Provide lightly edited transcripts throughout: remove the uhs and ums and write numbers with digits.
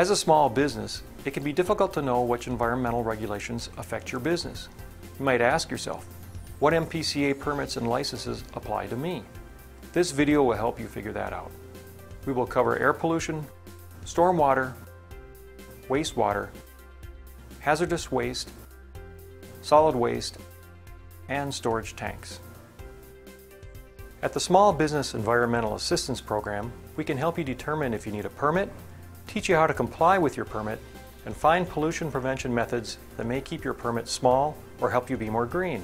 As a small business, it can be difficult to know which environmental regulations affect your business. You might ask yourself, what MPCA permits and licenses apply to me? This video will help you figure that out. We will cover air pollution, stormwater, wastewater, hazardous waste, solid waste, and storage tanks. At the Small Business Environmental Assistance Program, we can help you determine if you need a permit, teach you how to comply with your permit, and find pollution prevention methods that may keep your permit small or help you be more green.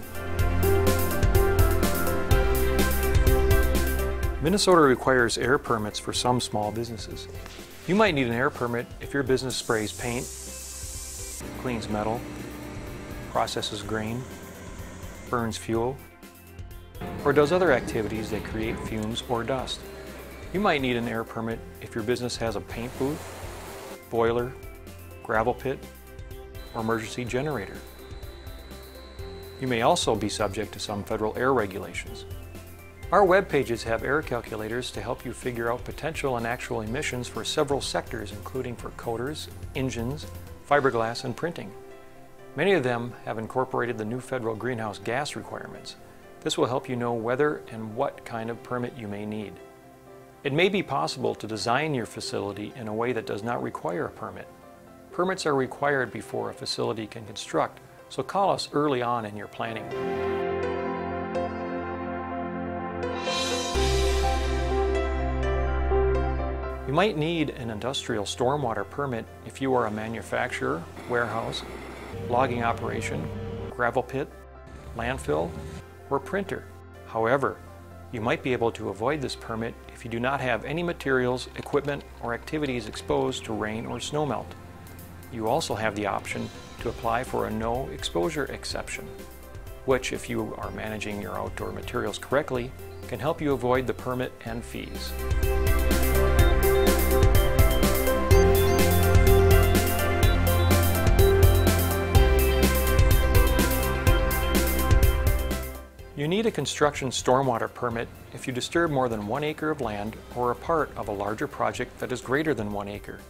Minnesota requires air permits for some small businesses. You might need an air permit if your business sprays paint, cleans metal, processes grain, burns fuel, or does other activities that create fumes or dust. You might need an air permit if your business has a paint booth, boiler, gravel pit, or emergency generator. You may also be subject to some federal air regulations. Our web pages have air calculators to help you figure out potential and actual emissions for several sectors, including for coaters, engines, fiberglass, and printing. Many of them have incorporated the new federal greenhouse gas requirements. This will help you know whether and what kind of permit you may need. It may be possible to design your facility in a way that does not require a permit. Permits are required before a facility can construct, so call us early on in your planning. You might need an industrial stormwater permit if you are a manufacturer, warehouse, logging operation, gravel pit, landfill, or printer. However, you might be able to avoid this permit if you do not have any materials, equipment, or activities exposed to rain or snowmelt. You also have the option to apply for a no exposure exception, which, if you are managing your outdoor materials correctly, can help you avoid the permit and fees. You need a construction stormwater permit if you disturb more than 1 acre of land or a part of a larger project that is greater than 1 acre.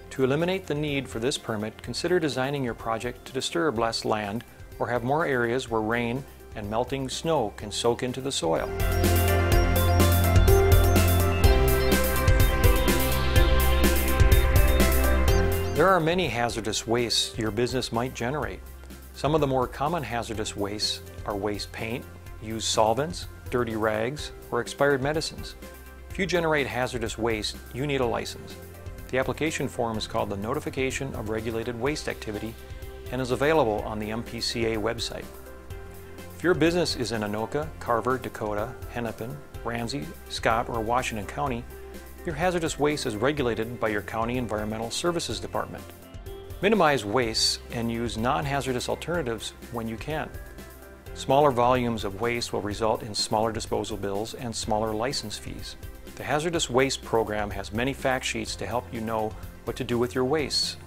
To eliminate the need for this permit, consider designing your project to disturb less land or have more areas where rain and melting snow can soak into the soil. There are many hazardous wastes your business might generate. Some of the more common hazardous wastes are waste paint, used solvents, dirty rags, or expired medicines. If you generate hazardous waste, you need a license. The application form is called the Notification of Regulated Waste Activity and is available on the MPCA website. If your business is in Anoka, Carver, Dakota, Hennepin, Ramsey, Scott, or Washington County, your hazardous waste is regulated by your County Environmental Services Department. Minimize wastes and use non-hazardous alternatives when you can. Smaller volumes of waste will result in smaller disposal bills and smaller license fees. The Hazardous Waste Program has many fact sheets to help you know what to do with your wastes.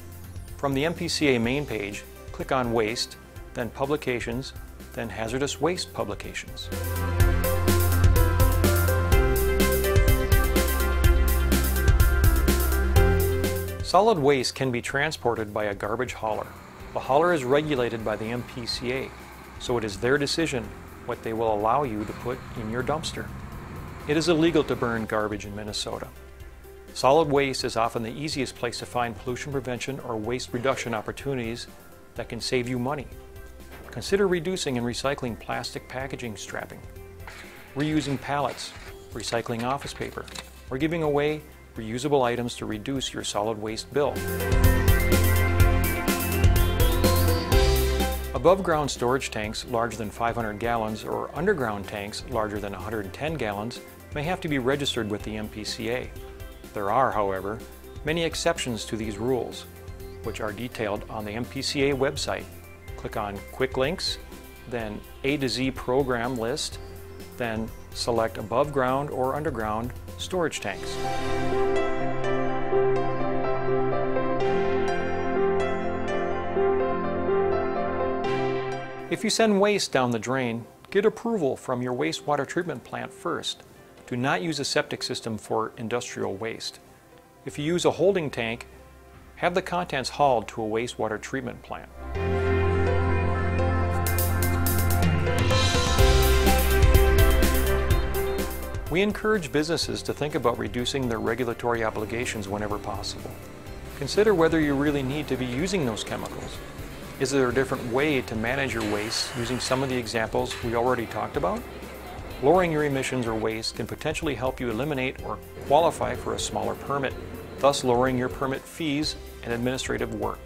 From the MPCA main page, click on Waste, then Publications, then Hazardous Waste Publications. Solid waste can be transported by a garbage hauler. The hauler is regulated by the MPCA, so it is their decision what they will allow you to put in your dumpster. It is illegal to burn garbage in Minnesota. Solid waste is often the easiest place to find pollution prevention or waste reduction opportunities that can save you money. Consider reducing and recycling plastic packaging strapping, reusing pallets, recycling office paper, or giving away reusable items to reduce your solid waste bill. Above-ground storage tanks larger than 500 gallons or underground tanks larger than 110 gallons may have to be registered with the MPCA. There are, however, many exceptions to these rules, which are detailed on the MPCA website. Click on Quick Links, then A to Z program list, then select above ground or underground storage tanks. If you send waste down the drain, get approval from your wastewater treatment plant first. Do not use a septic system for industrial waste. If you use a holding tank, Have the contents hauled to a wastewater treatment plant. We encourage businesses to think about reducing their regulatory obligations whenever possible. Consider whether you really need to be using those chemicals. Is there a different way to manage your waste using some of the examples we already talked about? Lowering your emissions or waste can potentially help you eliminate or qualify for a smaller permit, thus lowering your permit fees and administrative work.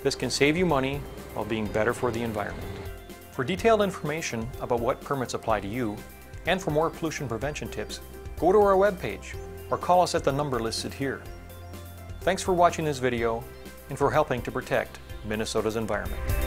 This can save you money while being better for the environment. For detailed information about what permits apply to you, and for more pollution prevention tips, go to our webpage or call us at the number listed here. Thanks for watching this video and for helping to protect Minnesota's environment.